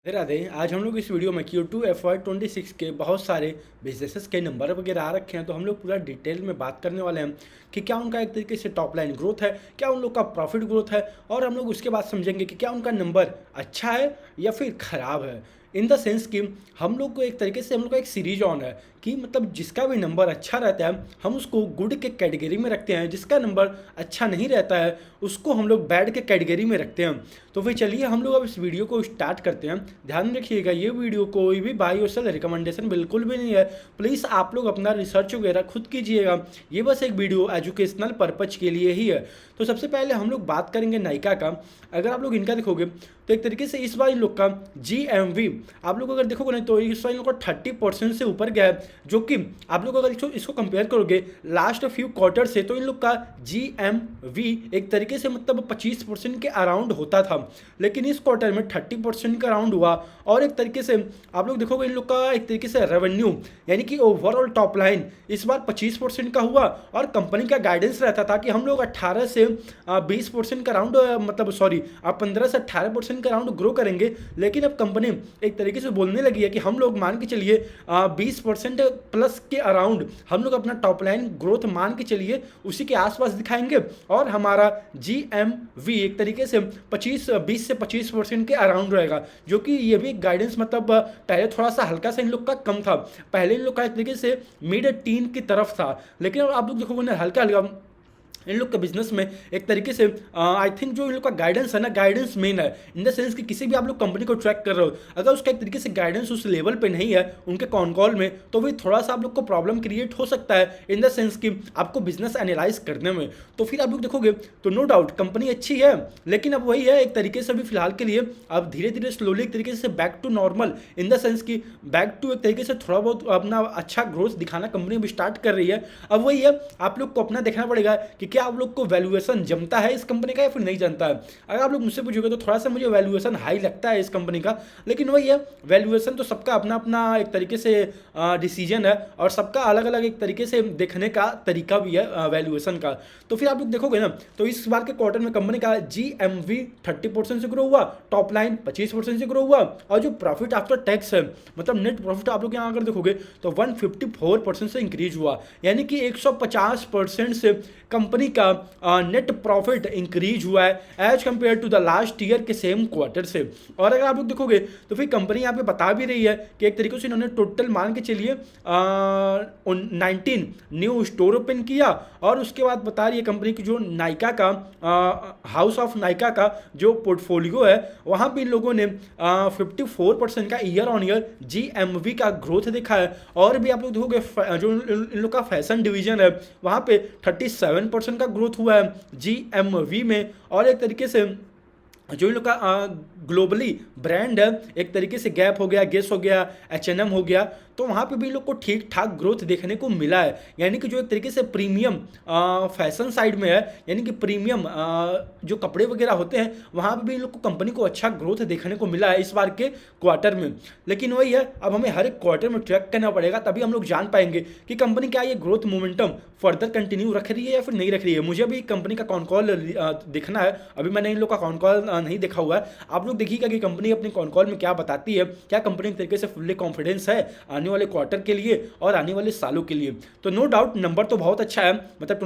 राधे आज हम लोग इस वीडियो में Q2 FY26 के बहुत सारे बिजनेसेस के नंबर वगैरह आ रखे हैं। तो हम लोग पूरा डिटेल में बात करने वाले हैं कि क्या उनका एक तरीके से टॉप लाइन ग्रोथ है, क्या उन लोग का प्रॉफिट ग्रोथ है, और हम लोग उसके बाद समझेंगे कि क्या उनका नंबर अच्छा है या फिर ख़राब है। इन द सेंस कि हम लोग को एक तरीके से हम लोग का एक सीरीज ऑन है कि मतलब जिसका भी नंबर अच्छा रहता है हम उसको गुड के कैटेगरी में रखते हैं, जिसका नंबर अच्छा नहीं रहता है उसको हम लोग बैड के कैटेगरी में रखते हैं। तो फिर चलिए हम लोग अब इस वीडियो को स्टार्ट करते हैं। ध्यान रखिएगा ये वीडियो कोई भी बाई और सेल रिकमेंडेशन बिल्कुल भी नहीं है। प्लीज़ आप लोग अपना रिसर्च वगैरह खुद कीजिएगा, ये बस एक वीडियो एजुकेशनल पर्पज के लिए ही है। तो सबसे पहले हम लोग बात करेंगे नायका का। अगर आप लोग इनका देखोगे तो एक तरीके से इस बार इन लोग का GMV आप लोग अगर देखोगे ना तो इस बार इन लोग का 30% से ऊपर गया है, जो कि आप लोग अगर इसको कंपेयर करोगे लास्ट फ्यू क्वार्टर से तो इन लोग का GMV एक तरीके से मतलब 25% के अराउंड होता था, लेकिन इस क्वार्टर में 30% का अराउंड हुआ। और एक तरीके से आप लोग देखोगे इन लोग का एक तरीके से रेवेन्यू यानी कि ओवरऑल टॉप लाइन इस बार 25% का हुआ। और कंपनी का गाइडेंस रहता था कि हम लोग 18 से 20% का अराउंड मतलब 15 से 18% का अराउंड ग्रो करेंगे, लेकिन अब कंपनी एक तरीके से बोलने लगी है कि हम लोग मान के चलिए 20% प्लस के अराउंड हम लोग अपना टॉप लाइन ग्रोथ मान के चलिए उसी के आसपास दिखाएंगे। और हमारा GMV एक तरीके से 20 से 25% के अराउंड रहेगा, जो कि ये भी गाइडेंस मतलब पहले थोड़ा सा हल्का सा इन लोग का कम था। पहले इन लोग का एक तरीके से मिड टीन की तरफ था, लेकिन अब आप लोग देखोगे ना हल्का हल्का इन लोग के बिजनेस में एक तरीके से आई थिंक जो इन लोग का गाइडेंस है ना, गाइडेंस मेन है इन द सेंस कि किसी भी आप लोग कंपनी को ट्रैक कर रहे हो अगर उसका एक तरीके से गाइडेंस उस लेवल पे नहीं है उनके कॉन कॉल में, तो भी थोड़ा सा आप लोग को प्रॉब्लम क्रिएट हो सकता है इन द सेंस कि आपको बिजनेस एनालाइज करने में। तो फिर आप लोग देखोगे तो नो डाउट कंपनी अच्छी है, लेकिन अब वही है एक तरीके से भी फिलहाल के लिए अब धीरे धीरे स्लोली एक तरीके से back to normal in the sense कि बैक टू एक तरीके से थोड़ा बहुत अपना अच्छा ग्रोथ दिखाना कंपनी भी स्टार्ट कर रही है। अब वही है आप लोग को अपना देखना पड़ेगा कि क्या आप लोग को वैल्यूएशन जमता है इस कंपनी का या फिर नहीं जमता है। अगर आप लोग मुझसे पूछोगे तो थोड़ा सा मुझे वैल्यूएशन हाई लगता है इस कंपनी का, लेकिन वही है वैल्यूएशन तो सबका अपना अपना एक तरीके से डिसीजन है और सबका अलग अलग एक तरीके से देखने का तरीका भी है वैल्यूएशन का। तो फिर आप लोग देखोगे ना तो इस बार के क्वार्टर में कंपनी का GMV 30% से ग्रो हुआ, टॉप लाइन 25% से ग्रो हुआ, और जो प्रॉफिट आफ्टर टैक्स है मतलब नेट प्रॉफिट आप लोग यहाँ अगर देखोगे तो 154% से इंक्रीज हुआ, यानी कि 150% से कंपनी का नेट प्रॉफिट इंक्रीज हुआ है as compare to the last year के सेम क्वार्टर से। और अगर आप लोग देखोगे तो फिर कंपनी यहाँ पे बता भी रही है कि एक तरीके से इन्होंने टोटल मान के चलिए 19 न्यू स्टोर ओपन किया, और उसके बाद बता रही है कंपनी की जो नायका का हाउस ऑफ नायका का जो पोर्टफोलियो है वहाँ पे इन लोगों ने 54% का ईयर ऑन ईयर GMV का ग्रोथ देखा है। और भी आप लोग देखोगे जो इन लोग का फैशन डिवीजन है वहाँ पे 37% का ग्रोथ हुआ है GMV में। और एक तरीके से जो इन लोग का ग्लोबली ब्रांड है एक तरीके से गैप हो गया, गेस हो गया, H&M हो गया, तो वहाँ पे भी इन लोग को ठीक ठाक ग्रोथ देखने को मिला है। यानी कि जो एक तरीके से प्रीमियम फैशन साइड में है यानी कि प्रीमियम जो कपड़े वगैरह होते हैं वहाँ पे भी इन लोग को कंपनी को अच्छा ग्रोथ देखने को मिला है इस बार के क्वार्टर में। लेकिन वही है अब हमें हर एक क्वार्टर में ट्रैक करना पड़ेगा, तभी हम लोग जान पाएंगे कि कंपनी क्या ये ग्रोथ मोमेंटम फर्दर कंटिन्यू रख रही है या फिर नहीं रख रही है। मुझे अभी कंपनी का कॉन कॉल देखना है, अभी मैंने इन लोग का कॉन कॉल नहीं देखा हुआ है। आप लोग देखिएगा कि कंपनी अपने कॉन कॉल में क्या बताती है, क्या कंपनी एक तरीके से फुल्ली कॉन्फिडेंस है आने वाले क्वार्टर के लिए और आने वाले सालों के लिए। तो नो डाउट नंबर तो बहुत अच्छा है, मतलब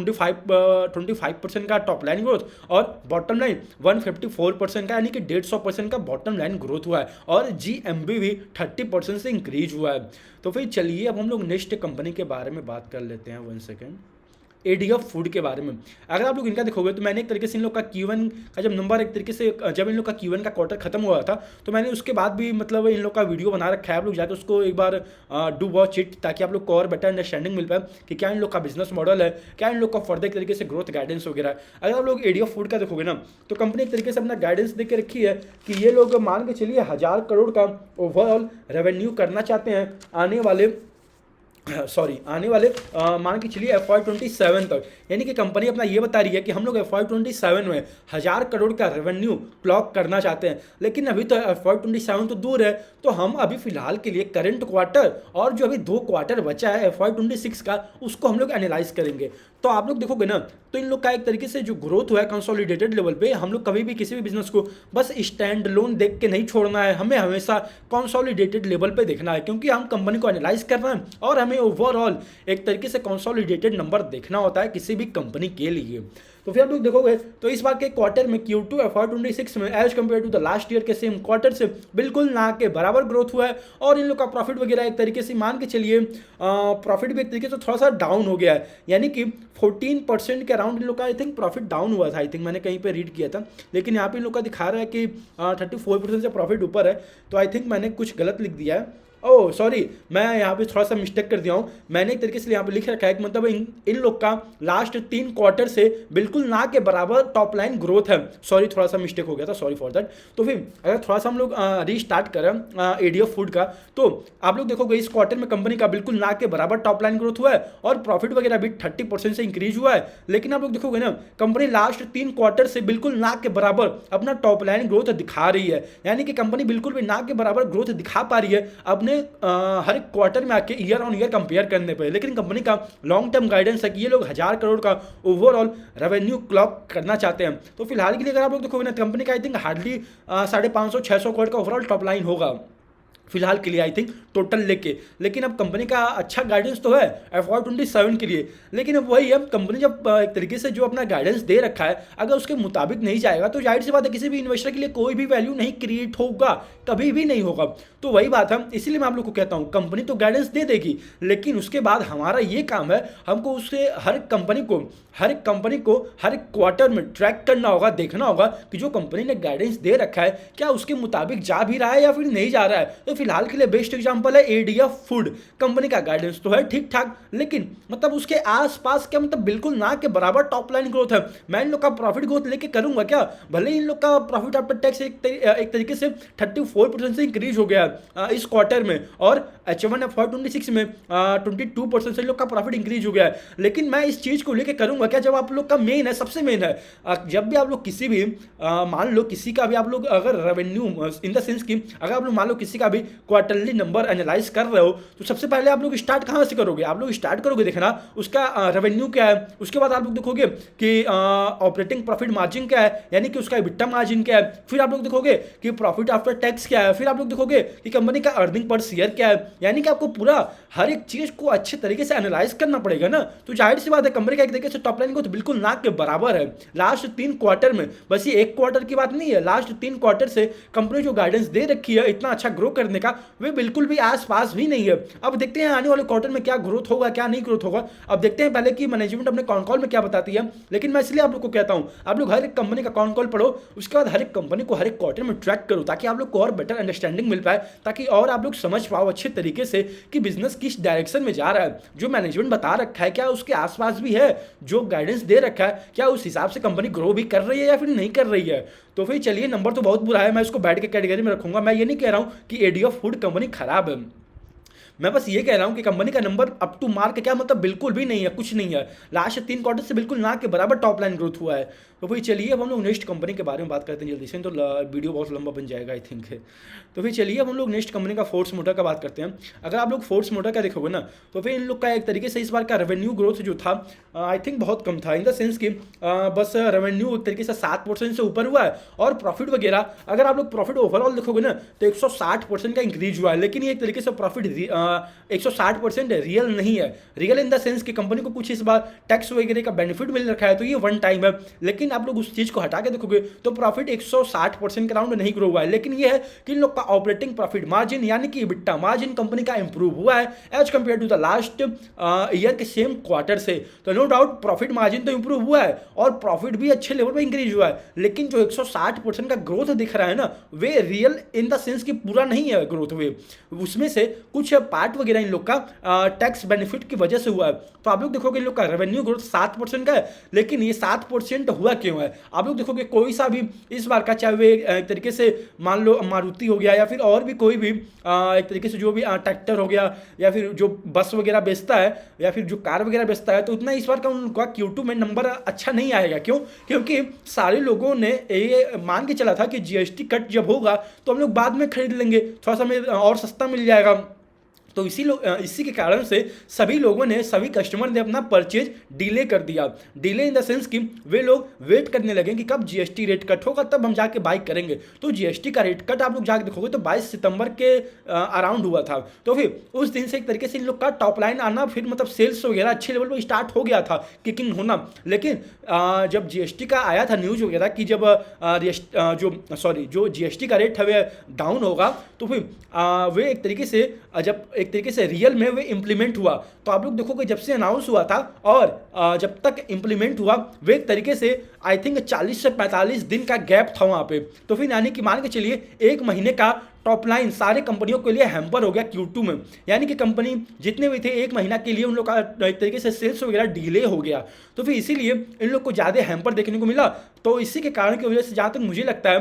25% का टॉप लाइन ग्रोथ और बॉटम लाइन 154% का यानी कि 150% का बॉटम लाइन ग्रोथ हुआ है, और GMV भी 30% से इंक्रीज हुआ है। तो फिर चलिए अब हम लोग नेक्स्ट कंपनी के बारे में बात कर लेते हैं 1 सेकेंड। ADF फूड के बारे में अगर आप लोग इनका देखोगे तो मैंने एक तरीके से इन लोग का Q1 का जब नंबर एक तरीके से जब इन लोग का Q1 का क्वार्टर खत्म हुआ था तो मैंने उसके बाद भी मतलब इन लोग का वीडियो बना रखा है, आप लोग जाकर उसको एक बार डू वॉच इट ताकि आप लोग को और बेटर अंडरस्टैंडिंग मिल पाए कि क्या इन लोग का बिजनेस मॉडल है, क्या इन लोग का फर्दर एक तरीके से ग्रोथ गाइडेंस वगैरह। अगर आप लोग ADF फूड का देखोगे ना तो कंपनी एक तरीके से अपना गाइडेंस दे के रखी है कि ये लोग मान के चलिए 1000 करोड़ का ओवरऑल रेवेन्यू करना चाहते हैं आने वाले मान के चलिए FY27 तक। यानी कि कंपनी अपना ये बता रही है कि हम लोग FY27 में 1000 करोड़ का रेवेन्यू क्लॉक करना चाहते हैं, लेकिन अभी तो FY27 तो दूर है, तो हम अभी फिलहाल के लिए करंट क्वार्टर और जो अभी 2 क्वार्टर बचा है FY26 का उसको हम लोग एनालाइज करेंगे। तो आप लोग देखोगे ना तो इन लोग का एक तरीके से जो ग्रोथ हुआ है कंसोलिडेटेड लेवल पे, हम लोग कभी भी किसी भी बिजनेस को बस स्टैंड लोन देख के नहीं छोड़ना है, हमें हमेशा कंसोलिडेटेड लेवल पे देखना है, क्योंकि हम कंपनी को एनालाइज कर रहे हैं और हमें ओवरऑल एक तरीके से कंसोलिडेटेड नंबर देखना होता है किसी भी कंपनी के लिए। तो फिर आप लोग देखोगे तो इस बार के क्वार्टर में Q2 FY26 में as compare to the last year के सेम क्वार्टर से बिल्कुल ना के बराबर ग्रोथ हुआ है, और इन लोग का प्रॉफिट वगैरह एक तरीके से मान के चलिए प्रॉफिट भी एक तरीके से थोड़ा सा डाउन हो गया है, यानी कि 14% के अराउंड इन लोग का आई थिंक प्रॉफिट डाउन हुआ था, आई थिंक मैंने कहीं पे रीड किया था, लेकिन यहाँ पे इन लोग का दिखा रहा है कि 34% से प्रॉफिट ऊपर है, तो आई थिंक मैंने कुछ गलत लिख दिया है। ओह सॉरी, मैं यहाँ पे थोड़ा सा मिस्टेक कर दिया हूँ, मैंने एक तरीके से यहाँ पे लिख रखा है कि मतलब इन लोग का लास्ट 3 क्वार्टर से बिल्कुल ना के बराबर टॉप लाइन ग्रोथ है। सॉरी, थोड़ा सा मिस्टेक हो गया था, सॉरी फॉर दैट। तो फिर अगर थोड़ा सा हम लोग रीस्टार्ट करें ADF फूड का, तो आप लोग देखोगे इस क्वार्टर में कंपनी का बिल्कुल ना के बराबर टॉप लाइन ग्रोथ हुआ है और प्रॉफिट वगैरह भी 30% से इंक्रीज हुआ है, लेकिन आप लोग देखोगे ना कंपनी लास्ट 3 क्वार्टर से बिल्कुल ना के बराबर अपना टॉप लाइन ग्रोथ दिखा रही है, यानी कि कंपनी बिल्कुल भी ना के बराबर ग्रोथ दिखा पा रही है अपने हर एक क्वार्टर में आके ईयर ऑन ईयर कंपेयर करने पे। लेकिन कंपनी का लॉन्ग टर्म गाइडेंस है कि ये लोग 1000 करोड़ का ओवरऑल रेवेन्यू क्लॉक करना चाहते हैं। तो फिलहाल के लिए अगर आप लोग देखोगे ना कंपनी का आई थिंक हार्डली 550-600 करोड़ का ओवरऑल टॉप लाइन होगा फिलहाल के लिए आई थिंक टोटल लेके, लेकिन अब कंपनी का अच्छा गाइडेंस तो है FY27 के लिए, लेकिन अब वही है कंपनी जब एक तरीके से जो अपना गाइडेंस दे रखा है अगर उसके मुताबिक नहीं जाएगा तो जाहिर सी बात है किसी भी इन्वेस्टर के लिए कोई भी वैल्यू नहीं क्रिएट होगा, कभी भी नहीं होगा। तो वही बात है, इसीलिए मैं आप लोग को कहता हूँ कंपनी तो गाइडेंस दे देगी, लेकिन उसके बाद हमारा ये काम है हमको उससे हर एक कंपनी को हर एक क्वार्टर में ट्रैक करना होगा, देखना होगा कि जो कंपनी ने गाइडेंस दे रखा है क्या उसके मुताबिक जा भी रहा है या फिर नहीं जा रहा है। तो फिलहाल के लिए बेस्ट एग्जांपल है ADF फूड, कंपनी का गाइडेंस तो है ठीक ठाक, लेकिन मतलब उसके आसपास क्या मतलब बिल्कुल ना के बराबर टॉप लाइन ग्रोथ है। मैं इन लोग का प्रॉफिट ग्रोथ लेके करूंगा क्या, भले इन लोग का प्रॉफिट आफ्टर टैक्स एक तरीके से 34% से इंक्रीज हो गया इस क्वार्टर में, और H1 FY26 में 22% से इन लोग का प्रॉफिट इंक्रीज हो गया है, लेकिन मैं इस चीज को लेके करूंगा क्या जब आप लोग का मेन है, सबसे मेन है जब भी आप लोग किसी भी मान लो किसी का भी आप लोग अगर रेवेन्यू इन द सेंस कि अगर आप लोग मान लो किसी का भी क्वार्टरली नंबर एनालाइज कर रहे हो तो सबसे पहले आप लोग स्टार्ट कहाँ से करोगे, आप लोग स्टार्ट करोगे देखना उसका रेवेन्यू क्या है, उसके बाद आप लोग देखोगे कि ऑपरेटिंग प्रॉफिट मार्जिन क्या है, यानी कि उसका EBITDA मार्जिन क्या है, फिर आप लोग देखोगे कि प्रॉफिट आफ्टर टैक्स क्या है, फिर आप लोग देखोगे कि कंपनी का अर्निंग पर शेयर क्या है, यानी कि आपको पूरा हर एक चीज को अच्छे तरीके से एनालाइज करना पड़ेगा ना। तो जाहिर सी बात है कंपनी का एक तरीके से टॉप लाइन को तो बिल्कुल ना के बराबर है लास्ट 3 क्वार्टर में, बस ये एक क्वार्टर की बात नहीं है, लास्ट 3 क्वार्टर से कंपनी जो गाइडेंस दे रखी है इतना अच्छा ग्रो करने का वे बिल्कुल भी आसपास भी नहीं है। अब देखते हैं आने वाले क्वार्टर में क्या ग्रोथ होगा क्या नहीं ग्रोथ होगा, अब देखते हैं पहले कि मैनेजमेंट अपने कॉन कॉल में क्या बताती है। लेकिन मैं इसलिए आप लोग को कहता हूं आप लोग हर एक कंपनी का कॉन कॉल पढ़ो, उसके बाद हर एक कंपनी को हर एक क्वार्टर में ट्रैक करो ताकि आप लोग को और बेटर अंडरस्टैंडिंग मिल पाए, ताकि और आप लोग समझ पाओ अच्छे तरीके से कि बिजनेस किस डायरेक्शन में जा रहा है, जो मैनेजमेंट बता रखा है क्या उसके आसपास भी है, जो गाइडेंस दे रखा है क्या उस हिसाब से कंपनी ग्रो भी कर रही है या फिर नहीं कर रही है। तो फिर चलिए नंबर तो बहुत बुरा है, मैं इसको बैठ के कैटेगरी में रखूंगा, मैं ये नहीं कह रहा हूं कि ADF फूड कंपनी खराब है, मैं बस ये कह रहा हूं कि कंपनी का नंबर अप टू मार्क क्या मतलब बिल्कुल भी नहीं है, कुछ नहीं है, लास्ट 3 क्वार्टर से बिल्कुल ना के बराबर टॉप लाइन ग्रोथ हुआ है। तो फिर चलिए अब हम लोग नेक्स्ट कंपनी के बारे में बात करते हैं जल्दी से, तो वीडियो बहुत लंबा बन जाएगा आई थिंक। तो फिर चलिए अब हम लोग नेक्स्ट कंपनी का फोर्स मोटर का बात करते हैं। अगर आप लोग फोर्स मोटर का देखोगे ना तो फिर इन लोग का एक तरीके से इस बार का रेवेन्यू ग्रोथ जो था आई थिंक बहुत कम था, इन द सेंस कि बस रेवेन्यू एक तरीके से 7% से ऊपर हुआ है, और प्रॉफिट वगैरह अगर आप लोग प्रॉफिट ओवरऑल देखोगे ना तो 160% का इंक्रीज हुआ है, लेकिन ये एक तरीके से प्रॉफिट 160% रियल नहीं है, रियल इन द सेंस कि कंपनी को कुछ इस बार टैक्स वगैरह का बेनिफिट मिल रखा है तो ये वन टाइम है, लेकिन आप लोग उस चीज को हटा के देखोगे तो प्रॉफिट 160% के राउंड नहीं ग्रो हुआ है। लेकिन ये है कि इन लोग का ऑपरेटिंग प्रॉफिट मार्जिन यानी कि EBITDA मार्जिन कंपनी का इंप्रूव हुआ है as compare to the last year के सेम क्वार्टर से। तो नो डाउट प्रॉफिट मार्जिन तो इंप्रूव हुआ है और प्रॉफिट भी अच्छे लेवल पे इंक्रीज हुआ है, लेकिन जो 160% का ग्रोथ दिख रहा है ना वे रियल इन द सेंस कि पूरा नहीं है ग्रोथ, वे उसमें से कुछ पार्ट वगैरह इन लोग का टैक्स बेनिफिट की वजह से हुआ है। तो आप लोग देखोगे इन लोग का रेवेन्यू ग्रोथ 7% का है, लेकिन ये 7% हुआ क्यों है, आप लोग देखोगे कोई सा भी इस बार का चाहे वे एक तरीके से मान लो मारुति हो गया या फिर और भी कोई भी एक तरीके से जो भी ट्रैक्टर हो गया या फिर जो बस वगैरह बेचता है या फिर जो कार वगैरह बेचता है, तो उतना इस बार का उनका Q2 में नंबर अच्छा नहीं आएगा। क्यों? क्योंकि सारे लोगों ने ये मान के चला था कि GST कट जब होगा तो हम लोग बाद में खरीद लेंगे, थोड़ा सा हमें और सस्ता मिल जाएगा, तो इसी के कारण से सभी कस्टमर ने अपना परचेज डिले कर दिया। डिले इन द सेंस कि वे लोग वेट करने लगे कि कब जीएसटी रेट कट होगा तब हम जाके बाई करेंगे। तो जीएसटी का रेट कट आप लोग जाके देखोगे तो 22 सितंबर के अराउंड हुआ था। तो फिर उस दिन से एक तरीके से इन लोग का टॉप लाइन आना, फिर मतलब सेल्स वगैरह अच्छे लेवल पर स्टार्ट हो गया था, किकिंग होना। लेकिन जब जीएसटी का आया था न्यूज वगैरह कि जब जो जीएसटी का रेट है वे डाउन होगा, तो फिर वे एक तरीके से रियल में वे इम्प्लीमेंट हुआ। तो आप लोग देखोगे जब से अनाउंस हुआ था और जब तक इम्प्लीमेंट हुआ वे एक तरीके से आई थिंक 40 से 45 दिन का गैप था वहाँ पे। तो फिर यानी कि मान के चलिए 1 महीने का टॉप लाइन सारे कंपनियों के लिए हैम्पर हो गया Q2 में। यानी कि कंपनी जितने भी थे 1 महीना के लिए उन लोग का एक तरीके से सेल्स वगैरह डिले हो गया। तो फिर इसीलिए इन लोग को ज़्यादा हैम्पर देखने को मिला। तो इसी के कारण की वजह से जहाँ तक मुझे लगता है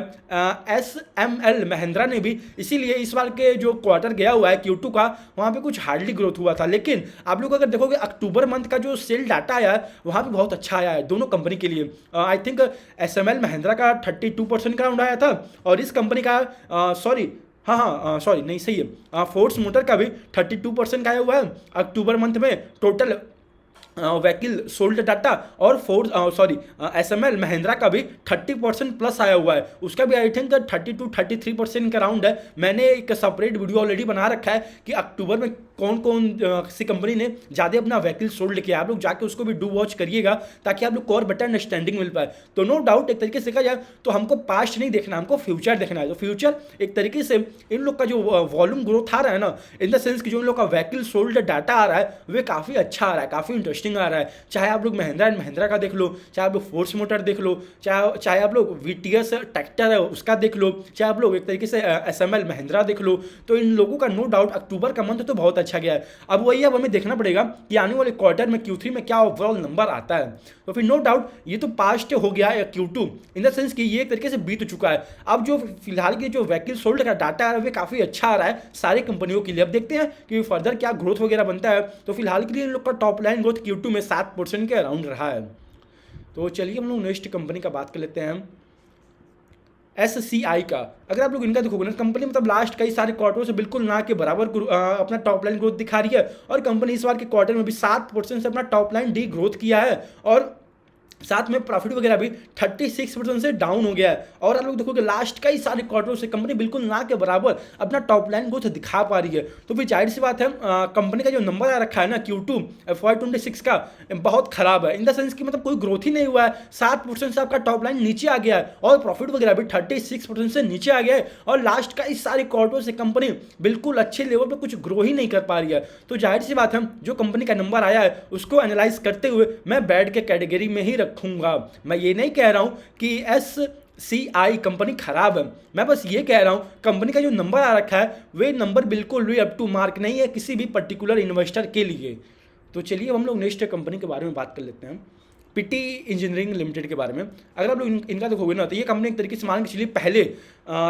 SML महिंद्रा ने भी इसीलिए इस बार के जो क्वार्टर गया हुआ है Q2 का, वहाँ पे कुछ हार्डली ग्रोथ हुआ था। लेकिन आप लोग अगर देखोगे अक्टूबर मंथ का जो सेल डाटा आया है वहाँ पे बहुत अच्छा आया है दोनों कंपनी के लिए। आई थिंक SML महिंद्रा का 32% का राउंड आया था और इस कंपनी का सही है, फोर्स मोटर का भी 32% का आया हुआ है अक्टूबर मंथ में। टोटल व्हीकल सोल्ड डाटा और SML महिंद्रा का भी 30% प्लस आया हुआ है, उसका भी आई थिंक 32-33% का राउंड है। मैंने एक सेपरेट वीडियो ऑलरेडी बना रखा है कि अक्टूबर में कौन कौन सी कंपनी ने ज़्यादा अपना व्हीकल सोल्ड किया। आप लोग जाके उसको भी डू वॉच करिएगा ताकि आप लोग को और बेटर अंडरस्टैंडिंग मिल पाए। तो नो डाउट एक तरीके से कहा जाए तो हमको पास्ट नहीं देखना, हमको फ्यूचर देखना है। तो फ्यूचर एक तरीके से इन लोग का जो वॉल्यूम ग्रोथ आ रहा है ना, इन द सेंस कि जो इन लोग का व्हीकल सोल्ड डाटा आ रहा है वे काफ़ी अच्छा आ रहा है, काफ़ी इंटरेस्टिंग आ रहा है। चाहे आप लोग महिंद्रा एंड महिंद्रा का देख लो, चाहे आप लोग फोर्स मोटर देख लो, चाहे आप लोग VTS ट्रैक्टर है उसका देख लो, चाहे आप लोग एक तरीके से SML महिंद्रा देख लो। तो इन लोगों का नो डाउट अक्टूबर का मंथ तो बहुत अच्छा गया है। अब हमें देखना पड़ेगा कि आने वाले क्वार्टर में Q3 में क्या ओवरऑल नंबर आता है। तो फिर नो डाउट ये तो पास्ट हो गया है Q2 इन द सेंस कि ये एक तरीके से बीत चुका है। अब जो फिलहाल की जो व्हीकल सोल्ड का डाटा है वे काफ़ी अच्छा आ रहा है सारी कंपनियों के लिए। अब देखते हैं कि फर्दर क्या ग्रोथ वगैरह बनता है। तो फिलहाल के लिए इन लोग का टॉप लाइन ग्रोथ Q2 में 7% के अराउंड रहा है। तो चलिए हम लोग नेक्स्ट कंपनी का बात कर लेते हैं, SCI का। अगर आप लोग इनका देखोगे ना, कंपनी मतलब लास्ट कई सारे क्वार्टरों से बिल्कुल ना के बराबर अपना टॉप लाइन ग्रोथ दिखा रही है और कंपनी इस बार के क्वार्टर में भी 7% से अपना टॉप लाइन डी ग्रोथ किया है और साथ में प्रॉफिट वगैरह भी 36% से डाउन हो गया है। और आप लोग देखोगे लास्ट कई सारे क्वार्टरों से कंपनी बिल्कुल ना के बराबर अपना टॉप लाइन ग्रोथ दिखा पा रही है। तो फिर जाहिर सी बात है कंपनी का जो नंबर आ रखा है ना Q2 FY26 का बहुत खराब है। इन द सेंस कि मतलब कोई ग्रोथ ही नहीं हुआ है, 7% से आपका टॉप लाइन नीचे आ गया है और प्रॉफिट वगैरह भी 36% से नीचे आ गया है और लास्ट कई सारे क्वार्टरों से कंपनी बिल्कुल अच्छे लेवल पर कुछ ग्रो ही नहीं कर पा रही है। तो जाहिर सी बात है जो कंपनी का नंबर आया है उसको एनालाइज करते हुए मैं बैड के कैटेगरी में ही रखूंगा। मैं ये नहीं कह रहा हूं कि SCI कंपनी खराब है, मैं बस ये कह रहा हूं कंपनी का जो नंबर आ रखा है वे नंबर बिल्कुल भी अप टू मार्क नहीं है किसी भी पर्टिकुलर इन्वेस्टर के लिए। तो चलिए हम लोग नेक्स्ट कंपनी के बारे में बात कर लेते हैं, PT इंजीनियरिंग लिमिटेड के बारे में। अगर आप लोग इनका देखोगे ना तो ये कंपनी एक तरीके से मान के चलिए पहले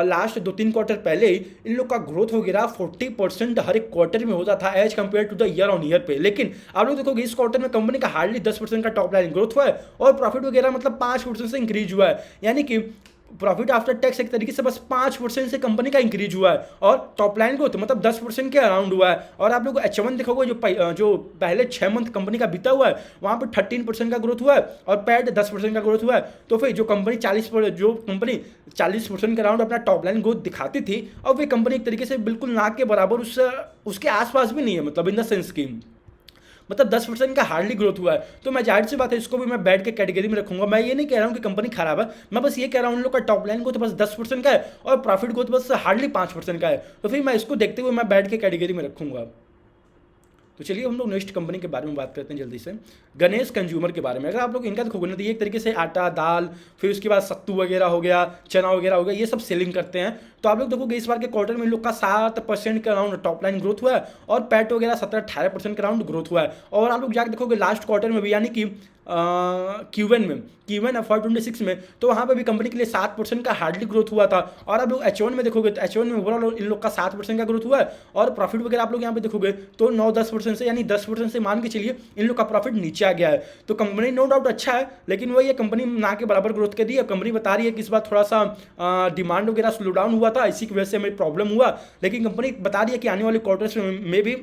लास्ट 2-3 क्वार्टर पहले ही इन लोग का ग्रोथ वगैरह 40% हर एक क्वार्टर में होता था as compare to the year on year पे। लेकिन आप लोग देखोगे इस क्वार्टर में कंपनी का हार्डली 10% का टॉप लाइन ग्रोथ हुआ है और प्रॉफिट वगैरह मतलब 5% से इंक्रीज हुआ है। यानी कि प्रॉफिट आफ्टर टैक्स एक तरीके से बस 5% से कंपनी का इंक्रीज हुआ है और टॉप लाइन ग्रोथ मतलब 10% के अराउंड हुआ है। और आप लोग H1 देखोगे जो पहले 6 मंथ कंपनी का बीता हुआ है वहाँ पे 13% का ग्रोथ हुआ है और पैड 10% का ग्रोथ हुआ है। तो फिर जो कंपनी 40% के अराउंड अपना टॉप लाइन ग्रोथ दिखाती थी और वे कंपनी एक तरीके से बिल्कुल ना के बराबर उसके आसपास भी नहीं है, मतलब इन द सेंस की मतलब 10% का हार्डली ग्रोथ हुआ है। तो मैं जाहिर सी बात है इसको भी मैं बैड के कैटेगरी में रखूंगा। मैं ये नहीं कह रहा हूँ कि कंपनी खराब है, मैं बस ये कह रहा हूँ उन लोग का टॉप लाइन ग्रोथ बस 10% का है और प्रॉफिट ग्रोथ बस हार्डली 5% का है। तो फिर मैं इसको देखते हुए मैं बैड के कैटेगरी में रखूंगा। तो चलिए हम लोग नेक्स्ट कंपनी के बारे में बात करते हैं जल्दी से, गणेश कंज्यूमर के बारे में। अगर आप लोग इनका देखोगे ना तो ये एक तरीके से आटा, दाल, फिर उसके बाद सत्तू वगैरह हो गया, चना वगैरह हो गया, ये सब सेलिंग करते हैं। तो आप लोग देखोगे इस बार के क्वार्टर में इन लोग का 7% का राउंड टॉप लाइन ग्रोथ हुआ है और पैट वगैरह 17-18% का राउंड ग्रोथ हुआ है। और आप लोग जाकर देखोगे लास्ट क्वार्टर में भी यानी कि Q1 FY26 में तो वहाँ पे भी कंपनी के लिए 7% का हार्डली ग्रोथ हुआ था। और आप लोग H1 में देखोगे तो H1 में ओवरऑल इन लोग का 7% का ग्रोथ हुआ है और प्रॉफिट वगैरह आप लोग यहाँ पे देखोगे तो 9-10% से यानी 10% से मान के चलिए इन लोग का प्रॉफिट नीचे आ गया है। तो कंपनी नो डाउट अच्छा है लेकिन वही ये कंपनी ना के बराबर ग्रोथ कर दी है। कंपनी बता रही है कि इस बार थोड़ा सा डिमांड वगैरह स्लो डाउन हुआ हुआ था, इसी की वजह से हमें प्रॉब्लम हुआ, लेकिन कंपनी बता रही है कि आने वाले क्वार्टर्स में भी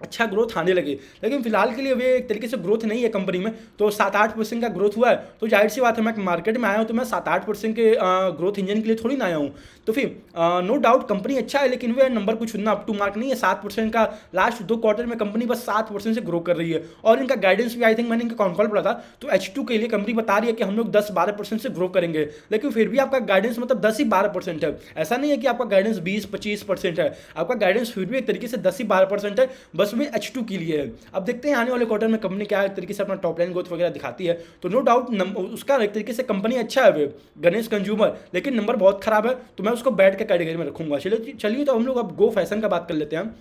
अच्छा ग्रोथ आने लगे। लेकिन फिलहाल के लिए वे एक तरीके से ग्रोथ नहीं है कंपनी में, तो 7-8% का ग्रोथ हुआ है। तो जाहिर सी बात है, मैं मार्केट में आया हूँ तो मैं 7-8% के ग्रोथ इंजन के लिए थोड़ी ना आया हूँ। तो फिर नो डाउट कंपनी अच्छा है, लेकिन वे नंबर कुछ उतना अप टू मार्क नहीं है। 7% का लास्ट 2 क्वार्टर में कंपनी बस 7% से ग्रो कर रही है, और इनका गाइडेंस भी आई थिंक मैंने इनका कॉन कॉल पढ़ा था, तो H2 के लिए कंपनी बता रही है कि हम लोग 10-12% से ग्रो करेंगे। लेकिन फिर भी आपका गाइडेंस मतलब 10 ही 12% है, ऐसा नहीं है कि आपका गाइडेंस 20-25% है। आपका गाइडेंस फिर भी एक तरीके से 10 ही 12% है, बस में H2 के लिए है। अब देखते हैं आने वाले क्वार्टर में कंपनी क्या एक तरीके से अपना टॉप लाइन ग्रोथ वगैरह दिखाती है। तो नो डाउट उसका एक तरीके से कंपनी अच्छा है वे गणेश कंज्यूमर, लेकिन नंबर बहुत खराब है, तो मैं उसको बैठ के कैटेगरी में रखूंगा। चलिए तो हम लोग अब गो फैशन का बात कर लेते हैं।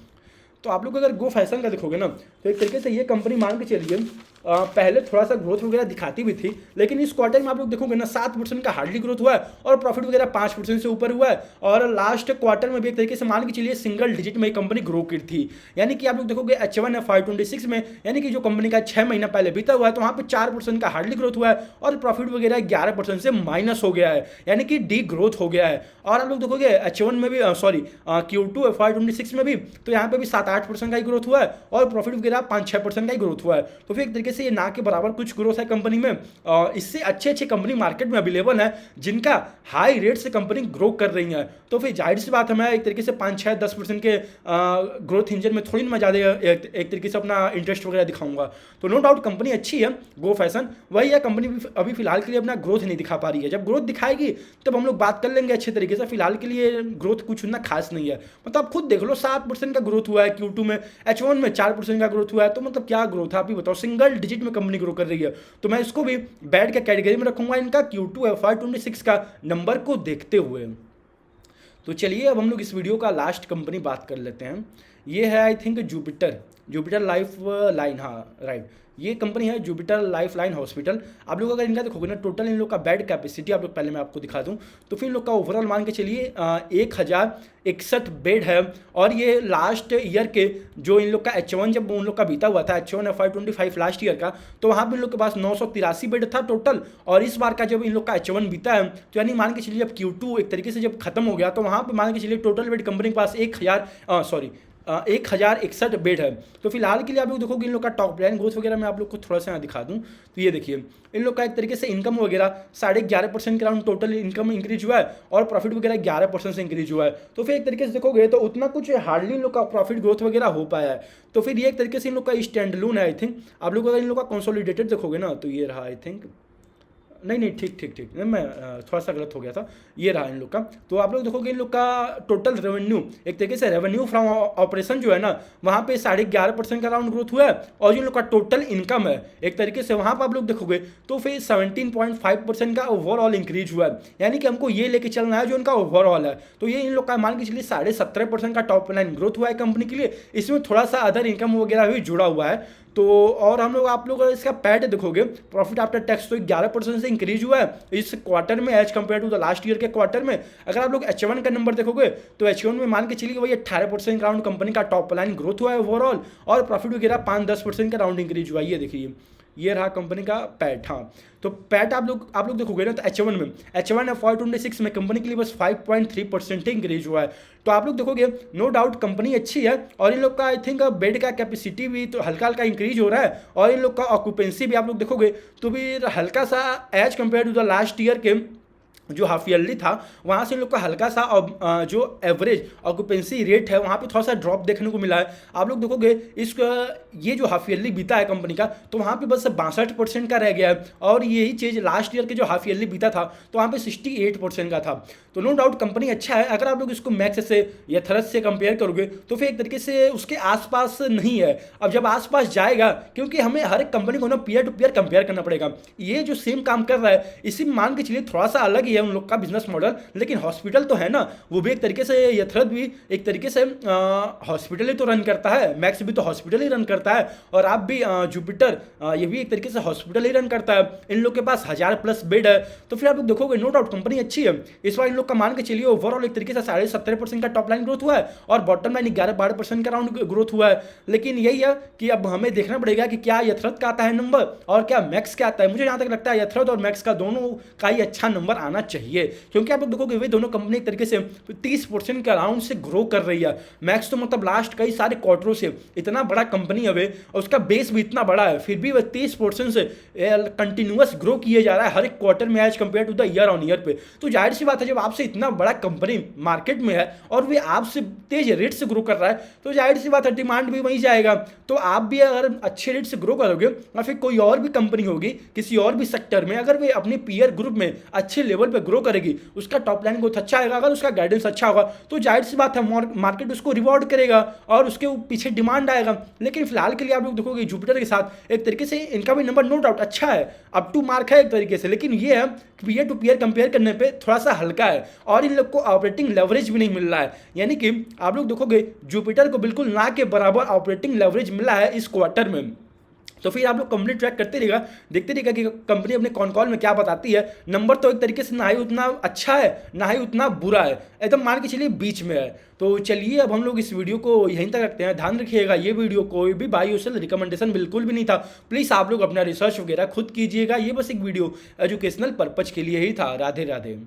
तो आप लोग अगर गो फैशन का देखोगे ना, तो एक तरीके से ये कंपनी मान के चलिए पहले थोड़ा सा ग्रोथ वगैरह दिखाती भी थी, लेकिन इस क्वार्टर में आप लोग देखोगे ना 7% का हार्डली ग्रोथ हुआ है, और प्रॉफिट वगैरह 5% से ऊपर हुआ है। और लास्ट क्वार्टर में भी एक तरीके से मान के चलिए सिंगल डिजिट में कंपनी ग्रो की थी। यानी कि आप लोग देखोगे H1 FY26 में, यानी कि जो कंपनी का 6 महीना पहले बीता हुआ है, तो वहाँ पर 4% का हार्डली ग्रोथ हुआ है, और प्रॉफिट वगैरह 11% से माइनस हो गया है, यानी कि डी ग्रोथ हो गया है। और आप लोग देखोगे H1 में भी Q2 FY26 में भी, तो यहाँ पे भी 7-8% का ही ग्रोथ हुआ है, और प्रॉफिट वगैरह 5-6% का ही ग्रोथ हुआ है। तो फिर एक तरीके से ये ना के बराबर कुछ ग्रोथ है कंपनी में। इससे अच्छे कंपनी मार्केट में अवेलेबल है, जिनका हाई रेट से कंपनी ग्रो कर रही है। तो फिर जाहिर सी बात है, मैं एक तरीके से 5-6-10% के ग्रोथ इंजन में थोड़ी ना ज़्यादा एक तरीके से अपना इंटरेस्ट वगैरह दिखाऊंगा। तो नो डाउट कंपनी अच्छी है गो फैशन, वही है कंपनी अभी फिलहाल के लिए अपना ग्रोथ नहीं दिखा पा रही है। जब ग्रोथ दिखाएगी तब हम लोग बात कर लेंगे अच्छे तरीके से। फिलहाल के लिए ग्रोथ कुछ उतना खास नहीं है। मतलब आप खुद देख लो, 7% का ग्रोथ हुआ है Q2 में, H1 में 4% का ग्रोथ हुआ है, तो मतलब क्या ग्रोथ है आप ही बताओ। सिंगल डिजिट में कंपनी ग्रो कर रही है, तो मैं इसको भी बैठ के कैटेगरी में रखूंगा इनका Q2 FY26 का नंबर को देखते हुए। तो चलिए अब हम लोग इस वीडियो का लास्ट कंपनी बात कर लेते हैं। ये है I think Jupiter life line, हाँ राइट, ये कंपनी है जुपिटर लाइफ लाइन हॉस्पिटल। आप लोग अगर इनका देखोगे ना, टोटल इन लोग का बेड कैपेसिटी आप लोग पहले मैं आपको दिखा दूं, तो फिर इन लोग का ओवरऑल मान के चलिए 1061 बेड है। और ये लास्ट ईयर के जो इन लोग का H1 जब उन लोग का बीता हुआ था, H1 FY25 लास्ट ईयर का, तो वहाँ पर इन लोग के पास 983 बेड था टोटल। और इस बार का जब इन लोग का H1 बीता है, तो यानी मान के चलिए जब Q2 एक तरीके से जब खत्म हो गया, तो वहाँ पर मान के चलिए टोटल बेड कंपनी के पास 1061 बेड है। तो फिलहाल के लिए आप लोग देखोगे इन लोग का टॉप लाइन ग्रोथ वगैरह मैं आप लोग को थोड़ा सा दिखा दूं, तो ये देखिए इन लोग का एक तरीके से इनकम वगैरह 11.5% के अराउंड टोटल इनकम इंक्रीज हुआ है, और प्रॉफिट वगैरह 11% से इंक्रीज हुआ है। तो फिर एक तरीके से देखोगे तो उतना कुछ हार्डली इन लोग का प्रॉफिट ग्रोथ वगैरह हो पाया है। तो फिर ये एक तरीके से इन लोग का स्टैंड लोन है आई थिंक। आप लोग अगर इन लोग का कंसोलिडेटेड देखोगे ना, तो ये रहा आई थिंक, नहीं ठीक, मैं थोड़ा सा गलत हो गया था, ये रहा इन लोग का। तो आप लोग देखोगे इन लोग का टोटल रेवेन्यू, एक तरीके से रेवेन्यू फ्रॉम ऑपरेशन जो है ना, वहाँ पे 11.5% का राउंड ग्रोथ हुआ है। और जो इन लोग का टोटल इनकम है एक तरीके से, वहाँ पर आप लोग देखोगे तो फिर 17.5% का ओवरऑल इंक्रीज हुआ है। यानी कि हमको ये लेके चलना है जो इनका ओवरऑल है। तो ये इन लोग का मान के चलिए 17.5% का टॉप लाइन ग्रोथ हुआ है कंपनी के लिए। इसमें थोड़ा सा अदर इनकम वगैरह भी जुड़ा हुआ है। तो और हम लोग आप लोग अगर इसका पैट देखोगे, प्रॉफिट आफ्टर टैक्स तो 11% से इंक्रीज हुआ है इस क्वार्टर में as compare to the last year के क्वार्टर में। अगर आप लोग H1 का नंबर देखोगे, तो H1 में मान के चलिए वही 18% राउंड कंपनी का टॉप लाइन ग्रोथ हुआ है ओवरऑल, और प्रॉफिट वगैरह 5-10% का राउंड इंक्रीज हुआ है। ये देखिए ये रहा कंपनी का पैट। हाँ, तो पैट आप लोग देखोगे ना, तो H1 FY26 में कंपनी के लिए बस 5.3% इंक्रीज हुआ है। तो आप लोग देखोगे नो डाउट कंपनी अच्छी है, और इन लोग का आई थिंक बेड का कैपेसिटी भी तो हल्का इंक्रीज हो रहा है, और इन लोग का ऑक्यूपेंसी भी आप लोग देखोगे तो भी हल्का सा as compare to the last year के जो हाफ ईयरली था, वहाँ से इन लोग का हल्का सा जो एवरेज ऑक्यूपेंसी रेट है वहाँ पे थोड़ा सा ड्रॉप देखने को मिला है। आप लोग देखोगे ये जो हाफ ईयरली बीता है कंपनी का, तो वहाँ पे बस 62% का रह गया है, और यही चीज़ लास्ट ईयर के जो हाफ ईयरली बीता था तो वहाँ पे 68% का था। तो नो डाउट कंपनी अच्छा है। अगर आप लोग इसको मैक्स से या थ्रस से कंपेयर करोगे, तो फिर एक तरीके से उसके आसपास नहीं है। अब जब आसपास जाएगा, क्योंकि हमें हर एक कंपनी को ना पीयर टू पीयर कंपेयर करना पड़ेगा। ये जो सेम काम कर रहा है, इसी मान के चलिए थोड़ा सा अलग है उन लोग का बिजनेस मॉडल, लेकिन हॉस्पिटल तो है ना, वो भी एक तरीके से यथरथ भी एक तरीके से हॉस्पिटल ही तो रन करता है, मैक्स भी तो हॉस्पिटल ही रन करता है, और आप भी जुपिटर ये भी एक तरीके से हॉस्पिटल ही रन करता है। इन लोग के पास 1000+ बेड है। तो फिर आप लोग देखोगे नो डाउट कंपनी अच्छी है। इस बार इन लोग का मान के चलिए ओवरऑल एक तरीके से 17.5% का टॉप लाइन ग्रोथ हुआ है, और बॉटम लाइन 11-12% का राउंड ग्रोथ हुआ है। लेकिन यही है कि अब हमें देखना पड़ेगा कि क्या यथरथ का आता है नंबर, और क्या मैक्स का आता है। मुझे जहाँ तक लगता है यथरथ और मैक्स का दोनों का ही अच्छा नंबर आना चाहिए, क्योंकि आप लोग देखोगे वे दोनों कंपनी एक तरीके से 30% के अराउंड से ग्रो कर रही है। मैक्स तो मतलब लास्ट कई सारे क्वार्टरों से इतना बड़ा कंपनी है वे, और उसका बेस भी इतना बड़ा है, फिर भी वह 30% से कंटिन्यूअस ग्रो किए जा रहा है हर एक क्वार्टर में as compare to the year on year पे। तो जाहिर सी बात है जब आपसे इतना बड़ा कंपनी मार्केट में है और वे आपसे तेज रेट से ग्रो कर रहा है, तो जाहिर सी बात है डिमांड भी वहीं जाएगा। तो आप भी अगर अच्छे रेट से ग्रो करोगे या फिर कोई और भी कंपनी होगी किसी और भी सेक्टर में, अगर वे अपने पीयर ग्रुप में अच्छे लेवल पे ग्रो करेगी, उसका टॉप लाइन ग्रोथ अच्छा आएगा, अगर उसका गाइडेंस अच्छा होगा, तो जाहिर सी बात है मार्केट उसको रिवॉर्ड करेगा और उसके पीछे डिमांड आएगा। लेकिन फिलहाल के लिए आप लोग देखोगे जुपिटर के साथ एक तरीके से इनका भी नंबर नो डाउट अच्छा है, अप टू मार्क है एक तरीके से, लेकिन ये है पीयर टू पीयर कंपेयर करने पे थोड़ा सा हल्का है और इन लोग को ऑपरेटिंग लेवरेज भी नहीं मिल रहा है। यानी कि आप लोग देखोगे जुपिटर को बिल्कुल ना के बराबर ऑपरेटिंग लेवरेज मिला है इस क्वार्टर में। तो फिर आप लोग कंपनी ट्रैक करते रहिएगा, देखते रहिएगा कि कंपनी अपने कॉन कॉल में क्या बताती है। नंबर तो एक तरीके से ना ही उतना अच्छा है ना ही उतना बुरा है, एकदम मान के चलिए बीच में है। तो चलिए अब हम लोग इस वीडियो को यहीं तक रखते हैं। ध्यान रखिएगा ये वीडियो कोई भी बाई और सेल रिकमेंडेशन बिल्कुल भी नहीं था। प्लीज़ आप लोग अपना रिसर्च वगैरह खुद कीजिएगा, ये बस एक वीडियो एजुकेशनल पर्पज के लिए ही था। राधे राधे।